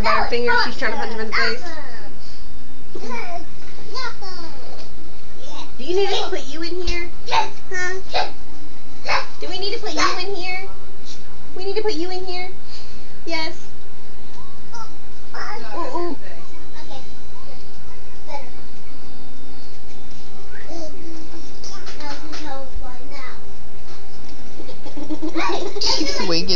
got her finger. She's trying to punch him in the face. Do you need us to put you in here? Huh? Do we need to put you in here? We need to put you in here? Yes. Ooh. She's winking.